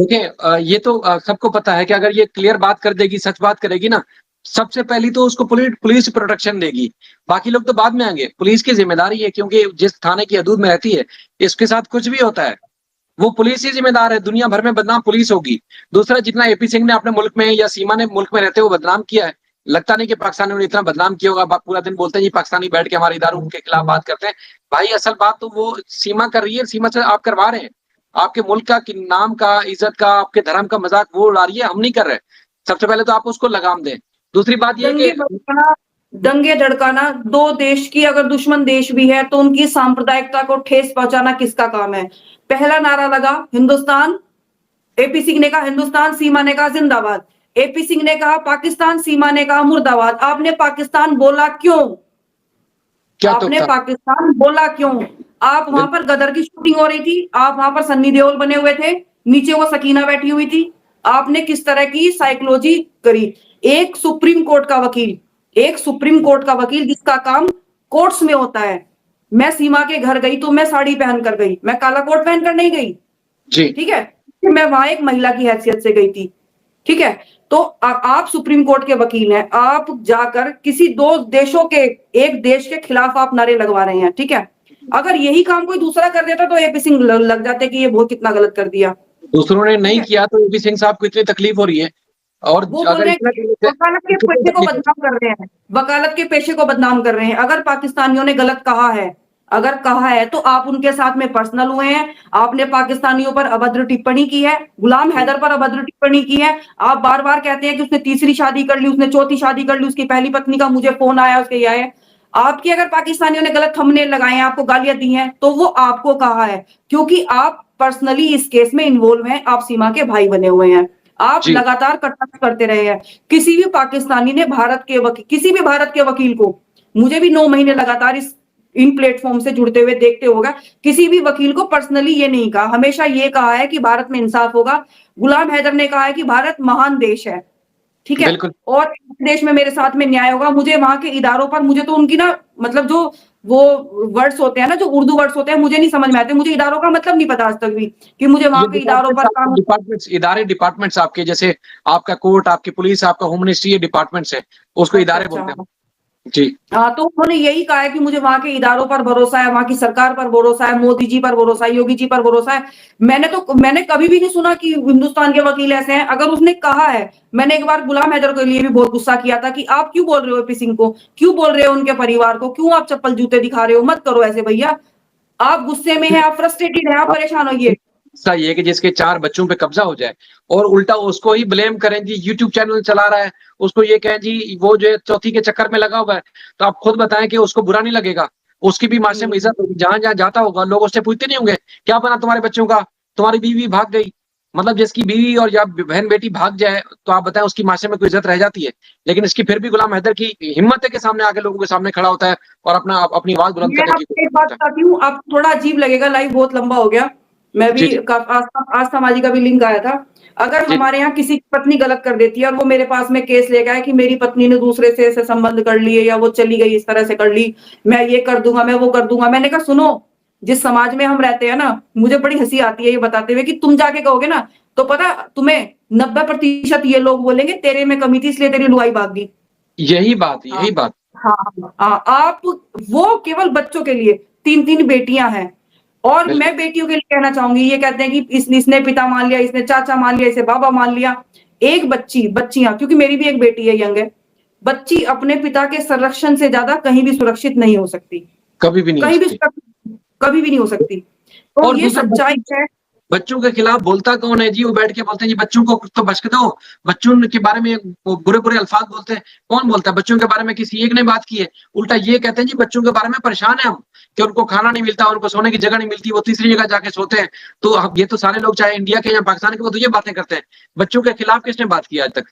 देखिए ये तो सबको पता है कि अगर ये क्लियर बात कर देगी, सच बात करेगी ना, सबसे पहली तो उसको पुलिस प्रोटेक्शन देगी। बाकी लोग तो बाद में आएँगे। पुलिस की ज़िम्मेदारी है क्योंकि जिस थाने की हदूद में रहती है, इसके साथ कुछ भी होता है, वो पुलिस ही ज़िम्मेदार है, दुनिया भर में बदनाम पुलिस होगी। दूसरा जितना एपी सिंह ने अपने मुल्क में या सीमा ने मुल्क में रहते हुए बदनाम किया है, लगता नहीं कि पाकिस्तान ने इतना बदनाम किया होगा। पूरा दिन बोलते हैं जी पाकिस्तानी बैठ के हमारे इदारों के खिलाफ बात करते हैं। भाई असल बात तो वो सीमा कर रही है, सीमा से आप करवा रहे हैं। आपके मुल्क का कि नाम का, इज़्ज़त का, आपके धर्म का मज़ाक वो उड़ा रही है, हम नहीं कर रहे। सबसे पहले तो आप उसको लगाम दें। दूसरी बात ये है दंगे कि भड़काना, दंगे धड़काना, दो देश की अगर दुश्मन देश भी है तो उनकी सांप्रदायिकता को ठेस पहुंचाना किसका काम है? पहला नारा लगा हिंदुस्तान, एपी सिंह ने कहा हिंदुस्तान, सीमा ने कहा जिंदाबाद। एपी सिंह ने कहा पाकिस्तान, सीमा ने कहा मुर्दाबाद। आपने पाकिस्तान बोला क्यों? क्या तुक आपने था? पाकिस्तान बोला क्यों? आप वहां पर गदर की शूटिंग हो रही थी, आप वहां पर सन्नी देओल बने हुए थे, नीचे वो सकीना बैठी हुई थी। आपने किस तरह की साइकोलॉजी करी? एक सुप्रीम कोर्ट का वकील, एक सुप्रीम कोर्ट का वकील जिसका काम कोर्ट्स में होता है। मैं सीमा के घर गई तो मैं साड़ी पहन कर गई, मैं काला कोट पहन कर नहीं गई। जी। ठीक है, मैं वहां एक महिला की हैसियत से गई थी। ठीक है, तो आप सुप्रीम कोर्ट के वकील हैं, आप जाकर किसी दो देशों के, एक देश के खिलाफ आप नारे लगवा रहे हैं। ठीक है, अगर यही काम कोई दूसरा कर देता तो एपी सिंह लग जाते कि ये बहुत कितना गलत कर दिया। दूसरों ने ठीक नहीं है, किया तो एपी सिंह साहब को इतनी तकलीफ हो रही है और वो बोल अगर रहे इतना हैं गलत है, वकालत के तो कितनी पेशे को तकलीफ बदनाम कर रहे हैं, वकालत के पेशे को बदनाम कर रहे हैं। अगर पाकिस्तानियों ने गलत कहा है, अगर कहा है तो आप उनके साथ में पर्सनल हुए हैं। आपने पाकिस्तानियों पर अभद्र टिप्पणी की है, गुलाम हैदर पर अभद्र टिप्पणी की है। आप बार बार कहते हैं कि उसने तीसरी शादी कर ली, उसने चौथी शादी कर ली, उसकी पहली पत्नी का मुझे फोन आया, उसके ये आया। आपकी अगर पाकिस्तानियों ने गलत थंबनेल लगाए हैं, आपको गालियां दी हैं, तो वो आपको कहा है क्योंकि आप पर्सनली इस केस में इन्वॉल्व हैं, आप सीमा के भाई बने हुए हैं। आप जी। लगातार कटाक्ष करते रहे हैं। किसी भी पाकिस्तानी ने भारत के वकील, किसी भी भारत के वकील को, मुझे भी 9 महीने लगातार इस इन प्लेटफॉर्म से जुड़ते हुए देखते होगा, किसी भी वकील को पर्सनली ये नहीं कहा, हमेशा ये कहा है कि भारत में इंसाफ होगा। गुलाम हैदर ने कहा है कि भारत महान देश है। ठीक है, बिल्कुल। और इस देश में मेरे साथ में न्याय होगा। मुझे वहां के इदारों पर, मुझे तो उनकी ना, मतलब जो वो वर्ड्स होते हैं ना, जो उर्दू वर्ड्स होते हैं, मुझे नहीं समझ में आते। मुझे इदारों का मतलब नहीं पता आज तक भी कि मुझे ये वहां के इदारों पर काम। डिपार्टमेंट्स आपके जैसे आपका कोर्ट, आपकी पुलिस, आपका होम मिनिस्ट्री, ये डिपार्टमेंट्स है। उसको अच्छा इदारे अच्छा, बोलते हैं। जी। हाँ, तो उन्होंने यही कहा है कि मुझे वहां के इदारों पर भरोसा है, वहां की सरकार पर भरोसा है, मोदी जी पर भरोसा है, योगी जी पर भरोसा है। मैंने कभी भी नहीं सुना कि हिंदुस्तान के वकील ऐसे हैं। अगर उसने कहा है, मैंने एक बार गुलाम हैदर के लिए भी बहुत गुस्सा किया था कि आप क्यों बोल रहे हो एपी सिंह को, क्यों बोल रहे हो उनके परिवार को, क्यों आप चप्पल जूते दिखा रहे हो? मत करो ऐसे भैया, आप गुस्से में हैं, आप फ्रस्ट्रेटेड हैं, आप परेशान होइए। सा ये कि जिसके 4 बच्चों पे कब्जा हो जाए और उल्टा उसको ही ब्लेम करें जी यूट्यूब चैनल चला रहा है, उसको ये कहें जी वो जो है चौथी के चक्कर में लगा हुआ है, तो आप खुद बताएं कि उसको बुरा नहीं लगेगा। उसकी भी माशरे में इज्जत होगी, जहाँ-जहाँ जाता होगा लोग उससे पूछते नहीं होंगे, क्या बना तुम्हारे बच्चों का? तुम्हारी बीवी भाग गई। मतलब जिसकी बीवी और या बहन-बेटी भाग जाए, तो आप बताएं उसकी माशरे में कोई इज्जत रह जाती है। लेकिन इसकी फिर भी गुलाम हैदर की हिम्मत है कि सामने आके लोगों के सामने खड़ा होता है और अपनी आवाज़ बुलंद मैं करने की आपको कोशिश एक बात करता है। बताती हूँ, आपको थोड़ा अजीब लगेगा, लाइव बहुत लंबा हो गया। मैं भी जी, जी। आस्था माजी का भी लिंक आया था। अगर जी, हमारे यहाँ किसी की पत्नी गलत कर देती है और वो मेरे पास में केस लेके आए कि मेरी पत्नी ने दूसरे से ऐसे संबंध कर लिए या वो चली गई इस तरह से कर ली, मैं ये कर दूंगा, मैं वो कर दूंगा। मैंने कहा सुनो, जिस समाज में हम रहते हैं ना, मुझे बड़ी हंसी आती है ये बताते हुए कि तुम जाके कहोगे ना, तो पता तुम्हें 90% ये लोग बोलेंगे तेरे में कमी थी इसलिए तेरी लुगाई भाग गई। हाँ, यही बात। हाँ, हाँ, आप, वो केवल बच्चों के लिए 3-3 बेटियां हैं। और बिल्कुल। मैं बेटियों के लिए कहना चाहूंगी, ये कहते हैं कि इसने पिता मान लिया, इसने चाचा मान लिया, इसे बाबा मान लिया। एक बच्चियां, क्योंकि मेरी भी एक बेटी है, यंग है, बच्ची अपने पिता के संरक्षण से ज्यादा कहीं भी सुरक्षित नहीं हो सकती, कभी भी नहीं हो कहीं भी सकती। सुरक्षित कभी भी नहीं हो सकती। तो और ये दूसरा सच्चाई है। बच्चों के खिलाफ बोलता कौन है जी? वो बैठ के बोलते हैं जी बच्चों को तो बख्श दो, बच्चों के बारे में वो बुरे-बुरे अल्फाज बोलते हैं। कौन बोलता है? बच्चों के बारे में किसी एक ने बात की है। उल्टा ये कहते हैं जी बच्चों के बारे में परेशान हैं हम, कि उनको खाना नहीं मिलता, उनको सोने की जगह नहीं मिलती, वो तीसरी जगह जाके सोते हैं। तो अब ये तो सारे लोग चाहे इंडिया के या पाकिस्तान के, वो तो ये बातें करते हैं। बच्चों के खिलाफ किसने बात की आज तक?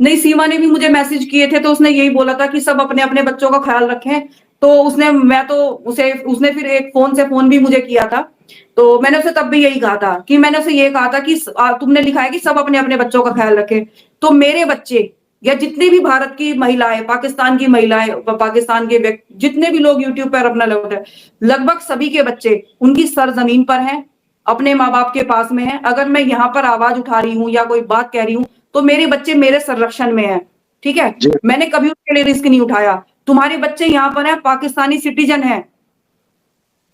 नहीं, सीमा ने भी मुझे मैसेज किए थे तो उसने यही बोला था कि सब अपने अपने बच्चों का ख्याल रखें। तो उसने फिर एक फोन से फोन भी मुझे किया था। तो मैंने उसे तब भी यही कहा था कि मैंने उसे ये कहा था कि तुमने लिखा है कि सब अपने अपने बच्चों का ख्याल रखें, तो मेरे बच्चे या जितनी भी भारत की महिलाएं, पाकिस्तान की महिलाएं, पाकिस्तान के व्यक्ति, जितने भी लोग यूट्यूब पर अपना लगभग सभी के बच्चे उनकी सरजमीन पर हैं, अपने माँ बाप के पास में है। अगर मैं यहाँ पर आवाज उठा रही हूँ या कोई बात कह रही हूँ तो मेरे बच्चे मेरे संरक्षण में है, ठीक है। जी मैंने कभी उसके लिए रिस्क नहीं उठाया। तुम्हारे बच्चे यहाँ पर हैं, पाकिस्तानी सिटीजन है,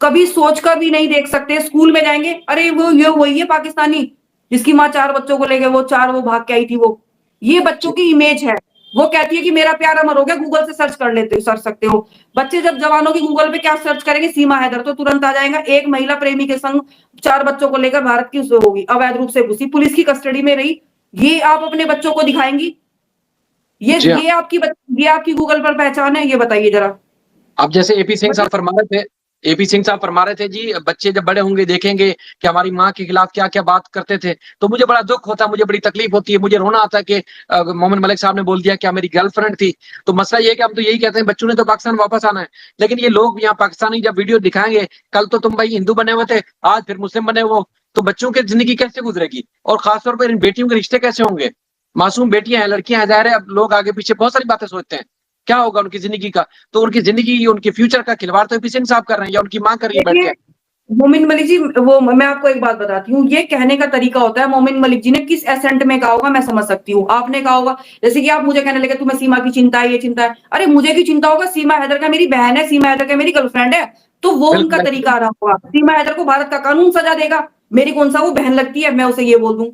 कभी सोच कर भी नहीं देख सकते। स्कूल में जाएंगे, अरे वो ये वही है पाकिस्तानी जिसकी माँ 4 बच्चों को लेके वो भाग के आई थी। वो ये बच्चों जी की इमेज है। वो कहती है कि मेरा प्यार अमर हो गया, गूगल से सर्च कर सकते हो। बच्चे जब जवानों की गूगल पे क्या सर्च करेंगे, सीमा हैदर तो तुरंत आ जाएगा। एक महिला प्रेमी के संग 4 बच्चों को लेकर भारत की होगी, अवैध रूप से घुसी, पुलिस की कस्टडी में रही। ये आप अपने बच्चों को दिखाएंगी? ये जी हाँ। ये आपकी ये आपकी गूगल पर पहचान है? ये बताइए जरा। अब जैसे एपी सिंह साहब मतलब फरमा रहे थे, एपी सिंह साहब फरमा रहे थे जी, बच्चे जब बड़े होंगे देखेंगे कि हमारी माँ के खिलाफ क्या क्या बात करते थे, तो मुझे बड़ा दुख होता है, मुझे बड़ी तकलीफ होती है, मुझे रोना आता है कि मोमिन मलिक साहब ने बोल दिया कि मेरी गर्लफ्रेंड थी। तो मसला ये है कि हम तो यही कहते हैं बच्चों ने तो पाकिस्तान वापस आना है, लेकिन ये लोग यहाँ पाकिस्तानी जब वीडियो दिखाएंगे, कल तो तुम भाई हिंदू बने हुए थे, आज फिर मुस्लिम बने हुए हो, तो बच्चों की जिंदगी कैसे गुजरेगी? और खासतौर पर इन बेटियों के रिश्ते कैसे होंगे? मासूम बेटियां हैं, लड़कियां हैं, जाहिर है अब लोग आगे पीछे बहुत सारी बातें सोचते हैं, क्या होगा उनकी जिंदगी का? तो उनकी जिंदगी, उनके फ्यूचर का खिलवाड़ तो एपी सिंह साहब कर रहे हैं या उनकी मां कर रही है बैठ देखिए, के। मोमिन मलिक जी, वो मैं आपको एक बात बताती हूँ, ये कहने का तरीका होता है। मोमिन मलिक जी ने किस एसेंट में कहा होगा मैं समझ सकती हूँ। आपने कहा होगा, जैसे कि आप मुझे कहने लगे तुम्हें सीमा की चिंता है, ये चिंता है। अरे मुझे की चिंता होगा? सीमा हैदर का मेरी बहन है, सीमा हैदर का मेरी गर्लफ्रेंड है, तो वो उनका बिल्कुल तरीका रहा होगा। सीमा हैदर को भारत का कानून सजा देगा, मेरी कौन सा वो बहन लगती है मैं उसे ये बोल दूं?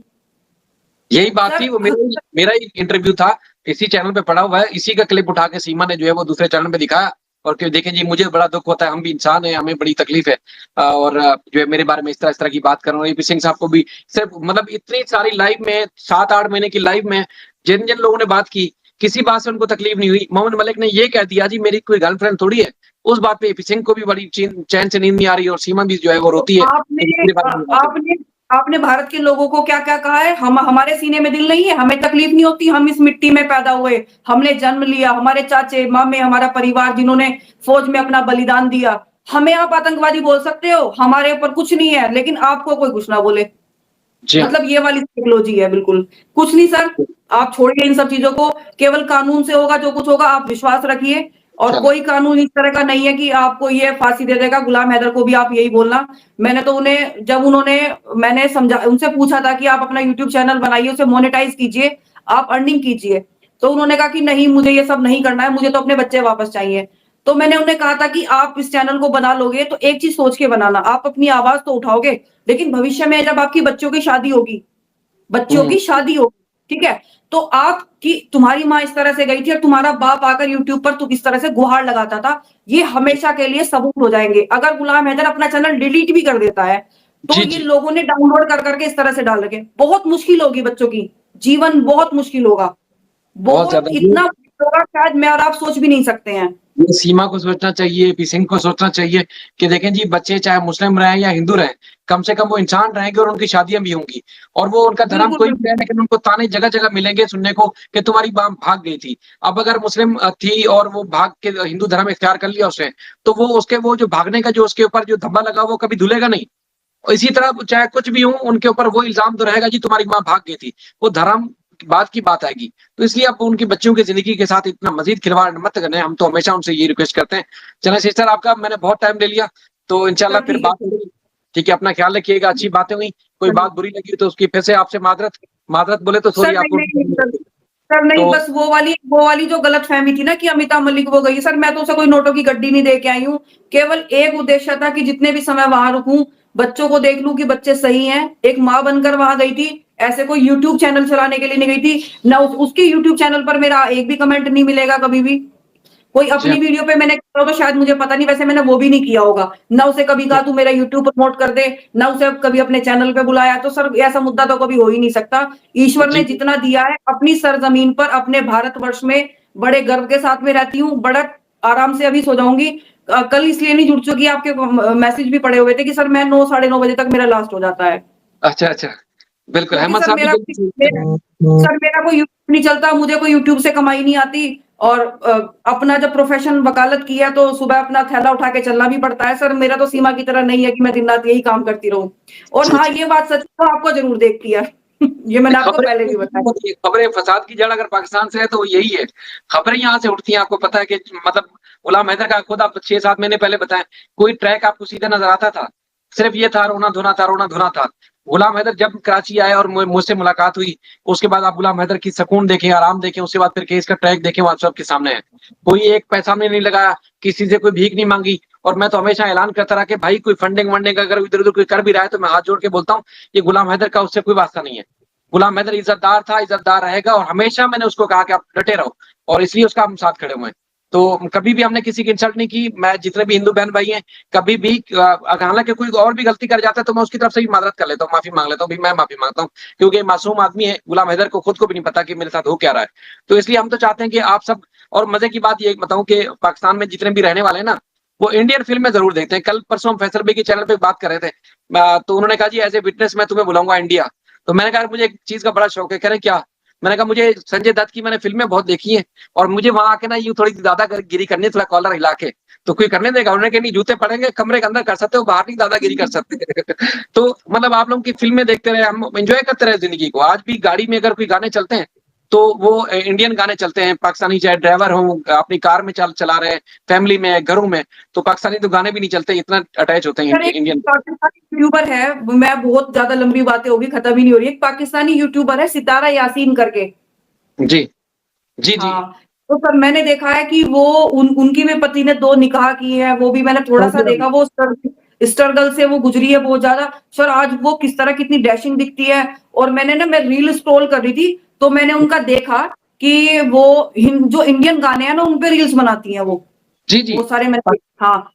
यही बात सर थी, वो मेरा ही इंटरव्यू था, इसी चैनल पे पड़ा हुआ है, इसी का क्लिप उठा के सीमा ने जो है वो दूसरे चैनल पे दिखाया, और कि देखें जी मुझे बड़ा दुख होता है, हम भी इंसान हैं, हमें बड़ी तकलीफ है, और जो है मेरे बारे में इस तरह की बात कर रहा हूँ। एपी सिंह साहब को भी सिर्फ मतलब इतनी सारी लाइव में 7-8 महीने की लाइव में जिन जिन लोगों ने बात की, किसी बात से उनको तकलीफ नहीं हुई। मोहम्मद मलिक ने ये कह दिया जी मेरी कोई गर्लफ्रेंड थोड़ी है, उस बात पे एपी सिंह को भी बड़ी चैन से नींद नहीं आ रही, और सीमा भी जो है वो तो रोती है आपने कि मेरे बारे में बात है। आपने आपने भारत के लोगों को क्या क्या कहा है? हम हमारे सीने में दिल नहीं है, हमें तकलीफ नहीं होती, हम इस मिट्टी में पैदा हुए, हमने जन्म लिया, हमारे चाचे मामे, हमारा परिवार जिन्होंने फौज में अपना बलिदान दिया, हमें आप आतंकवादी बोल सकते हो, हमारे ऊपर कुछ नहीं है, लेकिन आपको कोई कुछ ना बोले। जी हाँ। मतलब ये वाली साइकोलॉजी है बिल्कुल। कुछ नहीं सर, आप छोड़िए इन सब चीज़ों को, केवल कानून से होगा जो कुछ होगा, आप विश्वास रखिए। और चलो कोई कानून इस तरह का नहीं है कि आपको ये फांसी दे देगा। गुलाम हैदर को भी आप यही बोलना। मैंने तो उन्हें जब उन्होंने मैंने समझा उनसे पूछा था कि आप अपना यूट्यूब चैनल बनाइए, उसे मोनेटाइज़ कीजिए, आप अर्निंग कीजिए। तो उन्होंने कहा कि नहीं मुझे ये सब नहीं करना है, मुझे तो अपने बच्चे वापस चाहिए। तो मैंने उन्हें कहा था कि आप इस चैनल को बना लोगे तो एक चीज़ सोच के बनाना, आप अपनी आवाज़ तो उठाओगे, लेकिन भविष्य में जब आपकी बच्चों की शादी होगी, बच्चों हम्म की शादी हो, ठीक है? तो आपकी तुम्हारी माँ इस तरह से गई थी और तुम्हारा बाप आकर यूट्यूब पर तू किस तरह से गुहार लगाता था, ये हमेशा के लिए सबूत हो जाएँगे। अगर गुलाम हैदर अपना चैनल डिलीट भी कर देता है, तो जी ये जी लोगों ने डाउनलोड कर करके इस तरह से डाल रखे। बहुत मुश्किल होगी बच्चों की, जीवन बहुत मुश्किल होगा। बहुत बहुत ज्यादा इतना मुश्किल होगा शायद मैं और आप सोच भी नहीं सकते हैं। ये सीमा को सोचना चाहिए, पी सिंह को सोचना चाहिए कि देखें जी बच्चे चाहे मुस्लिम रहें या हिंदू रहें, कम से कम वो इंसान रहेंगे और उनकी शादियां भी होंगी, और वो उनका धर्म बिल्कुल, कोई भी बिल्कुल। रहे, लेकिन उनको ताने जगह जगह मिलेंगे सुनने को कि तुम्हारी मां भाग गई थी। अब अगर मुस्लिम थी और वो भाग के हिंदू धर्म इख्तियार कर लिया उसने, तो वो उसके वो जो भागने का जो उसके ऊपर जो धब्बा लगा वो कभी धुलेगा नहीं। और इसी तरह चाहे कुछ भी हो उनके ऊपर वो इल्जाम तो रहेगा जी तुम्हारी माँ भाग गई थी, वो धर्म की बात आएगी। तो इसलिए आप उनकी बच्चियों की जिंदगी के साथ इतना मजीद खिलवाड़ मत करें, हम तो हमेशा उनसे ये रिक्वेस्ट करते हैं। चले सिस्टर, आपका मैंने बहुत टाइम ले लिया, तो इंशाल्लाह सर फिर ठीक है, बात ठीक होगी। ठीक है, अपना ख्याल रखिएगा, अच्छी बातें हुई, कोई है। बात बुरी लगी तो उसकी फिर से आपसे माजरत माजरत बोले तो सर सॉरी नहीं, आपको। नहीं, नहीं सर। सर नहीं, तो बस वो वाली जो गलतफ़हमी थी ना कि अमिताभ मलिक वो गई, सर मैं तो उसे कोई नोटों की गड्डी नहीं दे के आई हूँ। केवल एक उद्देश्य था कि जितने भी समय वहाँ रुकूँ, बच्चों को देख लूँ कि बच्चे सही हैं। एक माँ बनकर वहाँ गई थी, ऐसे कोई यूट्यूब चैनल चलाने के लिए नहीं गई थी। ना उसके यूट्यूब चैनल पर मेरा एक भी कमेंट नहीं मिलेगा कभी भी। कोई जी अपनी हाँ, वीडियो पे मैंने किया होगा शायद मुझे पता नहीं, वैसे मैंने वो भी नहीं किया होगा। ना उसे कभी कहा तू मेरा यूट्यूब प्रमोट कर दे, ना उसे कभी अपने चैनल पे बुलाया, तो सर ऐसा मुद्दा तो कभी हो ही नहीं सकता। ईश्वर ने जी जितना दिया है अपनी सरजमीन पर, अपने भारतवर्ष में बड़े गर्व के साथ में रहती हूँ, बड़ा आराम से अभी सो जाऊँगी। कल इसलिए नहीं जुड़ चुकी, आपके मैसेज भी पड़े हुए थे कि सर मैं 9 साढ़े 9 बजे तक मेरा लास्ट हो जाता है। अच्छा अच्छा, बिल्कुल क्योंकि अहमद सर साहब भी मेरा जल्दी सर मेरा कोई यूट्यूब नहीं चलता, मुझे कोई यूट्यूब से कमाई नहीं आती। और अपना जब प्रोफेशन वकालत किया तो सुबह अपना थैला उठा के चलना भी पड़ता है। सर मेरा तो सीमा की तरह नहीं है कि मैं दिन रात यही काम करती रहूं। और जी हाँ, जी। ये बात सच है, तो आपको जरूर देखती है। ये मैंने आपको खबरें पहले भी बताया। खबरें फसाद की जड़ अगर पाकिस्तान से है तो वो यही है, खबरें यहाँ से उठती हैं। आपको पता है कि मतलब गुलाम हैदर का खुद आप 6-7 महीने पहले बताएं, कोई ट्रैक आपको सीधा नजर आता था? सिर्फ ये था रोना धोना था, रोना धोना था। गुलाम हैदर जब कराची आए और मुझसे मुलाकात हुई, उसके बाद आप गुलाम हैदर की सुकून देखें, आराम देखें, उसके बाद फिर केस का ट्रैक देखें, वो सबके सामने है। कोई एक पैसा में नहीं लगाया, किसी से कोई भीख नहीं मांगी। और मैं तो हमेशा ऐलान करता रहा कि भाई कोई फंडिंग वंडिंग अगर इधर उधर कोई कर भी रहा है तो मैं हाथ जोड़ के बोलता हूँ, ये गुलाम हैदर का उससे कोई वास्ता नहीं है। गुलाम हैदर इज्जतदार था, इज्जतदार रहेगा, और हमेशा मैंने उसको कहा कि आप डटे रहो, और इसलिए उसका हम साथ खड़े हुए हैं। तो कभी भी हमने किसी की इंसल्ट नहीं की। मैं जितने भी हिंदू बहन भाई हैं, कभी भी हालांकि कोई और भी गलती कर जाता है तो मैं उसकी तरफ से भी मादरत कर लेता हूँ, माफी मांग लेता हूँ, भी मैं माफी मांगता हूँ, क्योंकि मासूम आदमी है। गुलाम हैदर को खुद को भी नहीं पता कि मेरे साथ हो क्या रहा है। तो इसलिए हम तो चाहते हैं कि आप सब, और मजे की बात ये बताऊं कि पाकिस्तान में जितने भी रहने वाले हैं ना, वो इंडियन फिल्में जरूर देखते हैं। कल परसों हम फैसल भाई के चैनल पे बात कर रहे थे, तो उन्होंने कहा जी एज ए विटनेस मैं तुम्हें बुलाऊंगा इंडिया। तो मैंने कहा मुझे एक चीज का बड़ा शौक है। कह रहे क्या? मैंने कहा मुझे संजय दत्त की मैंने फिल्में बहुत देखी हैं, और मुझे वहां आके ना यूं थोड़ी दादागिरी करनी है, थोड़ा कॉलर हिला के। तो कोई करने देगा? उन्होंने कहा नहीं, जूते पड़ेंगे, कमरे के अंदर कर सकते हो, बाहर नहीं दादागिरी कर सकते। तो मतलब आप लोगों की फिल्में देखते रहे, हम एंजॉय करते रहे जिंदगी को। आज भी गाड़ी में अगर कोई गाने चलते हैं तो वो इंडियन गाने चलते हैं, पाकिस्तानी, चाहे ड्राइवर हो अपनी कार में चला रहे हैं, फैमिली में, घरों में, तो पाकिस्तानी तो गाने भी नहीं चलते, इतना अटैच होते हैं सर एक इंडियन। पाकिस्तानी यूट्यूबर है, मैं बहुत ज्यादा लंबी बातें होगी, खत्म ही नहीं हो रही। एक पाकिस्तानी यूट्यूबर है सितारा यासीन करके। जी जी जी। हाँ, तो सर मैंने देखा है कि वो उनकी भी पति ने 2 निकाह किए हैं, वो भी मैंने थोड़ा सा देखा। वो स्ट्रगल से वो गुजरी है बहुत ज्यादा। सर आज वो किस तरह कितनी डैशिंग दिखती है। और मैंने ना, मैं रील स्क्रॉल कर रही थी तो मैंने उनका देखा कि वो जो इंडियन गाने हैं ना उन पे रील्स बनाती हैं वो। जी जी। वो सारे मैंने हाँ